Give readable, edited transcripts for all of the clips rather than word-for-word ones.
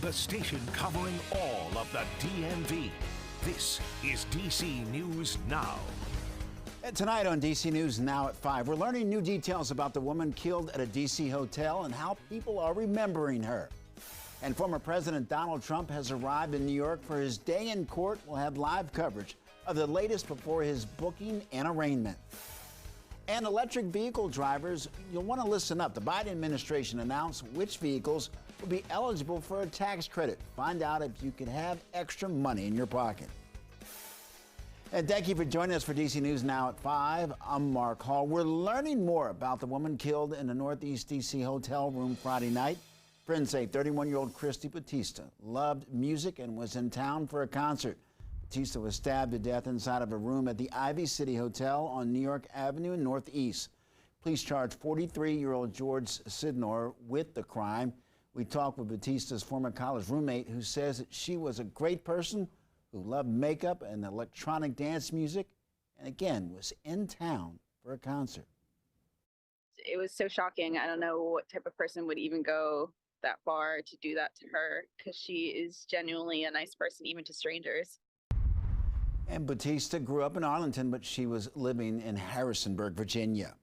the station covering all of the DMV. This is DC News Now. And tonight on DC News Now at 5, we're learning new details about the woman killed at a DC hotel and how people are remembering her. And former President Donald Trump has arrived in New York for his day in court. We'll have live coverage of the latest before his booking and arraignment. And electric vehicle drivers, you'll want to listen up. The Biden administration announced which vehicles will be eligible for a tax credit. Find out if you can have extra money in your pocket. And thank you for joining us for DC News Now at 5. I'm Mark Hall. We're learning more about the woman killed in a Northeast DC hotel room Friday night. Friends say 31-year-old Christy Batista loved music and was in town for a concert. Batista was stabbed to death inside of a room at the Ivy City Hotel on New York Avenue Northeast. Police charged 43-year-old George Sidnor with the crime. We talked with Batista's former college roommate who says that she was a great person who loved makeup and electronic dance music and again was in town for a concert. It was so shocking. I don't know what type of person would even go that far to do that to her because she is genuinely a nice person even to strangers. And Batista grew up in Arlington, but she was living in Harrisonburg, Virginia.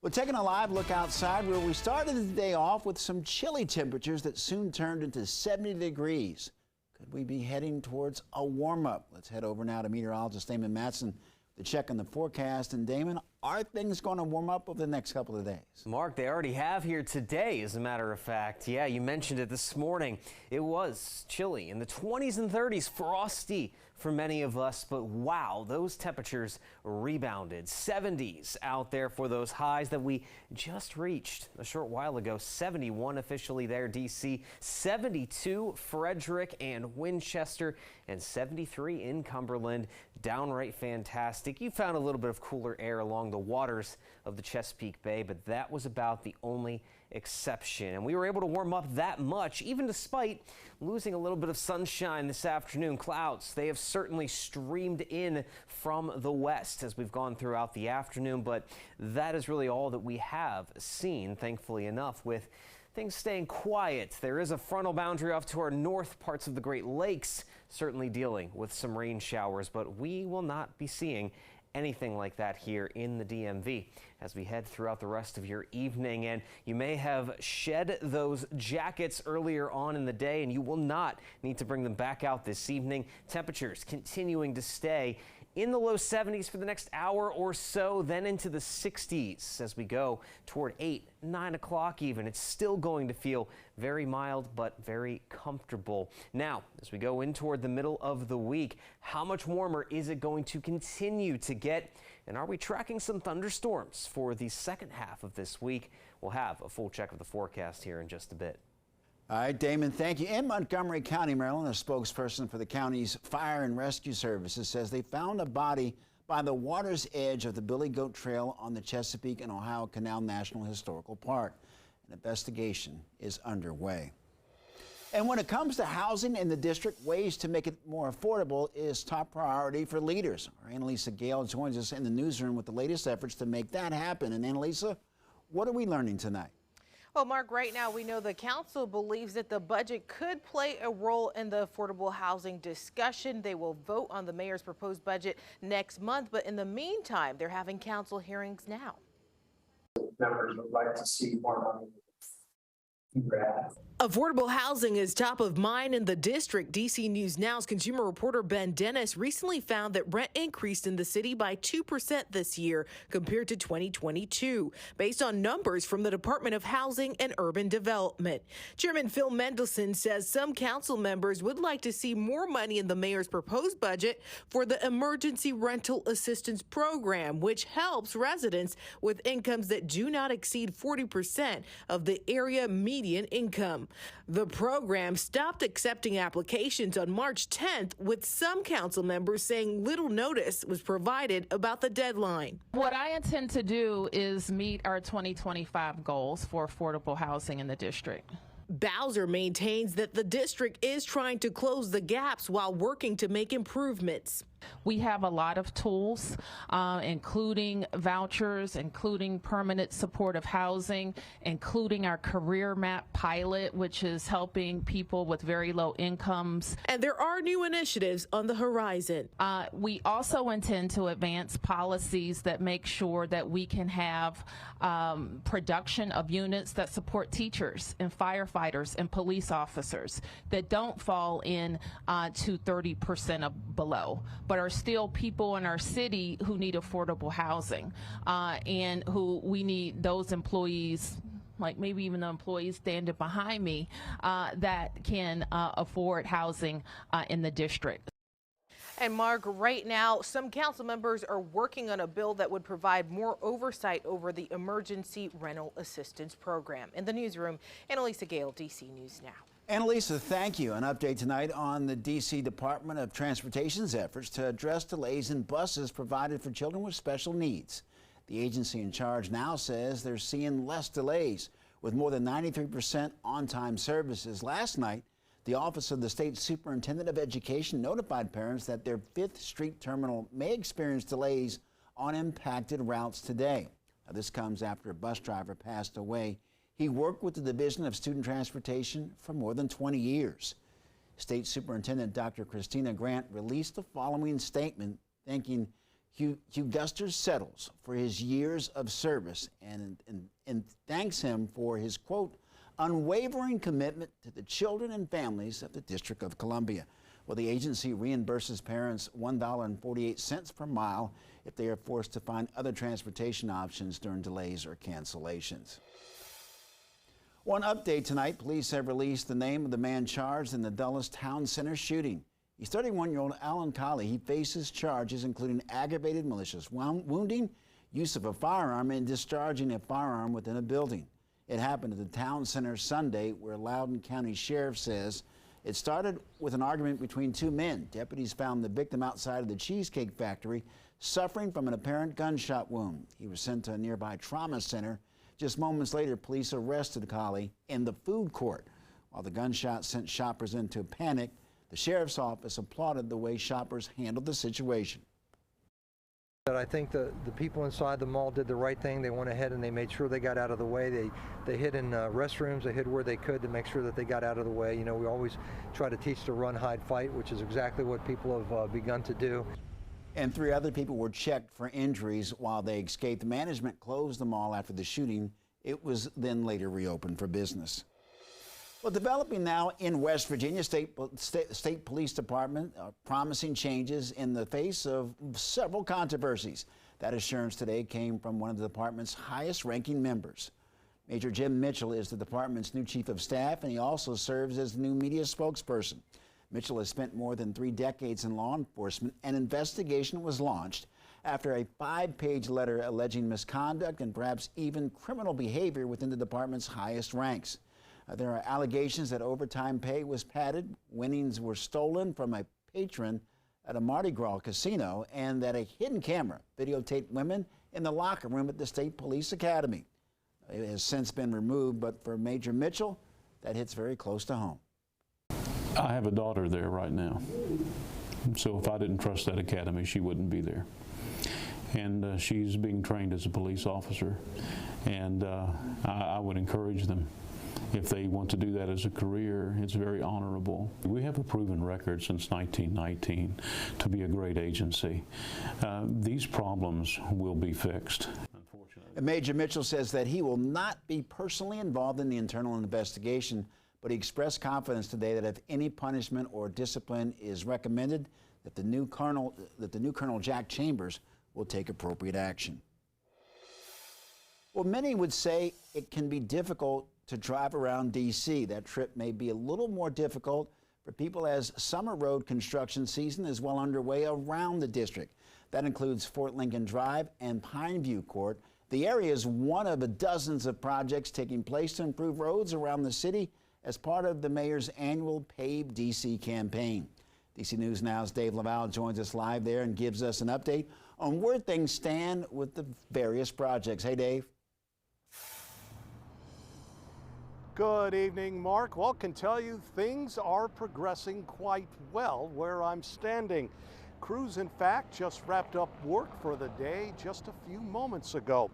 We're taking a live look outside where we started the day off with some chilly temperatures that soon turned into 70 degrees. Could we be heading towards a warm-up? Let's head over now to meteorologist Damon Matson to check on the forecast. And Damon, are things going to warm up over the next couple of days? Mark, they already have here today, as a matter of fact. Yeah, you mentioned it this morning. It was chilly in the 20s and 30s, frosty for many of us, but wow, those temperatures rebounded. 70s out there for those highs that we just reached a short while ago. 71 officially there, DC, 72 Frederick and Winchester, and 73 in Cumberland. Downright fantastic. You found a little bit of cooler air along the waters of the Chesapeake Bay, but that was about the only exception. And we were able to warm up that much, even despite losing a little bit of sunshine this afternoon. Clouds, they have certainly streamed in from the west as we've gone throughout the afternoon, but that is really all that we have seen, thankfully enough, with things staying quiet. There is a frontal boundary off to our north parts of the Great Lakes, certainly dealing with some rain showers, but we will not be seeing anything like that here in the DMV as we head throughout the rest of your evening. And you may have shed those jackets earlier on in the day, and you will not need to bring them back out this evening. Temperatures continuing to stay in the low 70s for the next hour or so, then into the 60s as we go toward 8, 9 o'clock even. It's still going to feel very mild, but very comfortable. Now, as we go in toward the middle of the week, how much warmer is it going to continue to get? And are we tracking some thunderstorms for the second half of this week? We'll have a full check of the forecast here in just a bit. All right, Damon, thank you. In Montgomery County, Maryland, a spokesperson for the county's fire and rescue services says they found a body by the water's edge of the Billy Goat Trail on the Chesapeake and Ohio Canal National Historical Park. An investigation is underway. And when it comes to housing in the district, ways to make it more affordable is top priority for leaders. Our Annalisa Gale joins us in the newsroom with the latest efforts to make that happen. And Annalisa, what are we learning tonight? Well, Mark, right now we know the council believes that the budget could play a role in the affordable housing discussion. They will vote on the mayor's proposed budget next month, but in the meantime, they're having council hearings now. Members would like to see more money. Affordable housing is top of mind in the district. DC News Now's consumer reporter Ben Dennis recently found that rent increased in the city by 2% this year compared to 2022, based on numbers from the Department of Housing and Urban Development. Chairman Phil Mendelson says some council members would like to see more money in the mayor's proposed budget for the Emergency Rental Assistance Program, which helps residents with incomes that do not exceed 40% of the area median income. The program stopped accepting applications on March 10th, with some council members saying little notice was provided about the deadline. What I intend to do is meet our 2025 goals for affordable housing in the district. Bowser maintains that the district is trying to close the gaps while working to make improvements. We have a lot of tools, including vouchers, including permanent supportive housing, including our career map pilot, which is helping people with very low incomes. And there are new initiatives on the horizon. We also intend to advance policies that make sure that we can have production of units that support teachers and firefighters and police officers that don't fall in to 30% below, but are still people in our city who need affordable housing, and who we need those employees, like maybe even the employees standing behind me, that can afford housing in the district. And Mark, right now, some council members are working on a bill that would provide more oversight over the emergency rental assistance program. In the newsroom, Annalisa Gale, DC News Now. Annalisa, thank you. An update tonight on the D.C. Department of Transportation's efforts to address delays in buses provided for children with special needs. The agency in charge now says they're seeing less delays, with more than 93% on-time services. Last night, the Office of the State Superintendent of Education notified parents that their 5th Street terminal may experience delays on impacted routes today. Now, this comes after a bus driver passed away. He worked with the Division of Student Transportation for more than 20 years. State Superintendent Dr. Christina Grant released the following statement thanking Hugh Gusters Settles for his years of service and thanks him for his, quote, unwavering commitment to the children and families of the District of Columbia. Well, the agency reimburses parents $1.48 per mile if they are forced to find other transportation options during delays or cancellations. One update tonight, police have released the name of the man charged in the Dulles Town Center shooting. He's 31-year-old Alan Colley. He faces charges including aggravated malicious wounding, use of a firearm, and discharging a firearm within a building. It happened at the Town Center Sunday, where Loudoun County Sheriff says it started with an argument between two men. Deputies found the victim outside of the Cheesecake Factory, suffering from an apparent gunshot wound. He was sent to a nearby trauma center. Just moments later, police arrested Colley in the food court. While the gunshot sent shoppers into a panic, the sheriff's office applauded the way shoppers handled the situation. But I think the people inside the mall did the right thing. They went ahead and they made sure they got out of the way. They hid in restrooms. They hid where they could to make sure that they got out of the way. You know, we always try to teach to run, hide, fight, which is exactly what people have begun to do. And 3 other people were checked for injuries while they escaped. Management closed the mall after the shooting. It was then later reopened for business. Well, developing now in West Virginia, State Police Department promising changes in the face of several controversies. That assurance today came from one of the department's highest-ranking members. Major Jim Mitchell is the department's new chief of staff, and he also serves as the new media spokesperson. Mitchell has spent more than 3 decades in law enforcement. An investigation was launched after a 5-page letter alleging misconduct and perhaps even criminal behavior within the department's highest ranks. There are allegations that overtime pay was padded, winnings were stolen from a patron at a Mardi Gras casino, and that a hidden camera videotaped women in the locker room at the State Police Academy. It has since been removed, but for Major Mitchell, that hits very close to home. I have a daughter there right now, so if I didn't trust that academy, she wouldn't be there. And she's being trained as a police officer, and I would encourage them. If they want to do that as a career, it's very honorable. We have a proven record since 1919 to be a great agency. These problems will be fixed. Major Mitchell says that he will not be personally involved in the internal investigation, but he expressed confidence today that if any punishment or discipline is recommended, that the new Colonel Jack Chambers will take appropriate action. Well, many would say it can be difficult to drive around D.C. That trip may be a little more difficult for people as summer road construction season is well underway around the district. That includes Fort Lincoln Drive and Pineview Court. The area is one of the dozens of projects taking place to improve roads around the city as part of the mayor's annual Pave D.C. campaign. DC News Now's Dave Laval joins us live there and gives us an update on where things stand with the various projects. Hey, Dave. Good evening, Mark. Well, can tell you things are progressing quite well where I'm standing. crews, in fact, just wrapped up work for the day just a few moments ago.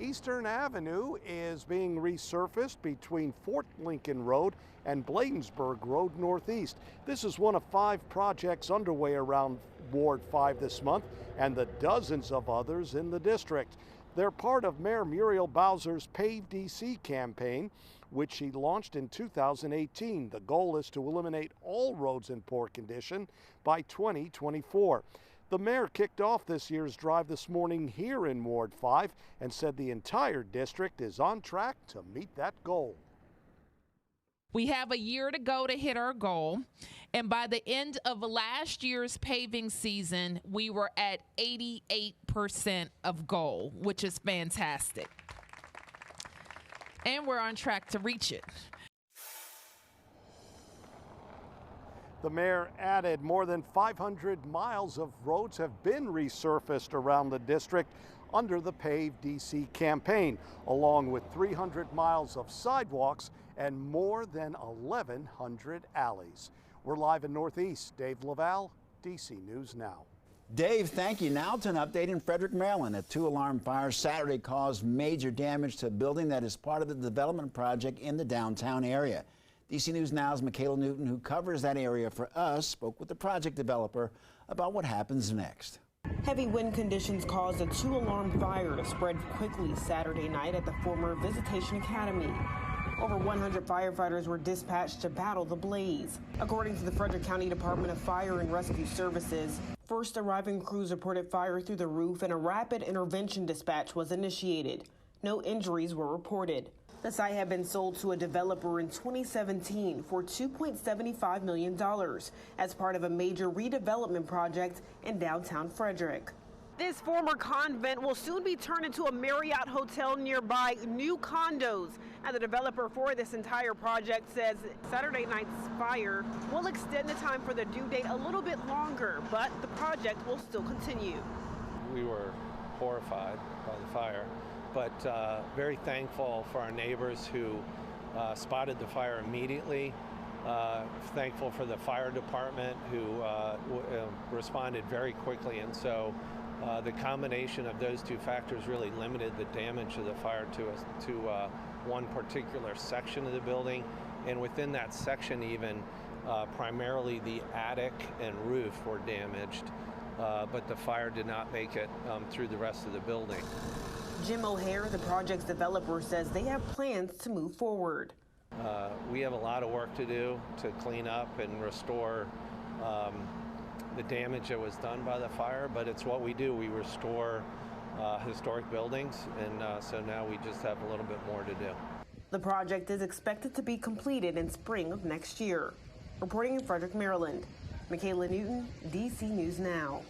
Eastern Avenue is being resurfaced between Fort Lincoln Road and Bladensburg Road Northeast. This is one of 5 projects underway around Ward 5 this month, and the dozens of others in the district. They're part of Mayor Muriel Bowser's Pave DC campaign, which she launched in 2018. The goal is to eliminate all roads in poor condition by 2024. The mayor kicked off this year's drive this morning here in Ward 5 and said the entire district is on track to meet that goal. We have a year to go to hit our goal, and by the end of last year's paving season, we were at 88% of goal, which is fantastic. And we're on track to reach it. The mayor added more than 500 miles of roads have been resurfaced around the district under the Pave DC campaign, along with 300 miles of sidewalks and more than 1,100 alleys. We're live in Northeast. Dave Laval, DC News Now. Dave, thank you. Now to an update in Frederick, Maryland. A 2-alarm fire Saturday caused major damage to a building that is part of the development project in the downtown area. DC News Now's Michaela Newton, who covers that area for us, spoke with the project developer about what happens next. Heavy wind conditions caused a 2-alarm fire to spread quickly Saturday night at the former Visitation Academy. Over 100 firefighters were dispatched to battle the blaze. According to the Frederick County Department of Fire and Rescue Services, first arriving crews reported fire through the roof and a rapid intervention dispatch was initiated. No injuries were reported. The site had been sold to a developer in 2017 for $2.75 million as part of a major redevelopment project in downtown Frederick. This former convent will soon be turned into a Marriott hotel nearby, new condos. And the developer for this entire project says Saturday night's fire will extend the time for the due date a little bit longer, but the project will still continue. We were horrified by the fire, but very thankful for our neighbors who spotted the fire immediately. Thankful for the fire department who responded very quickly, and so the combination of those 2 factors really limited the damage of the fire to one particular section of the building, and within that section even primarily the attic and roof were damaged, but the fire did not make it through the rest of the building. Jim O'Hare, the project's developer, says they have plans to move forward. We have a lot of work to do to clean up and restore the damage that was done by the fire, but it's what we do. We restore historic buildings, and so now we just have a little bit more to do. The project is expected to be completed in spring of next year. Reporting in Frederick, Maryland, Michaela Newton, DC News Now.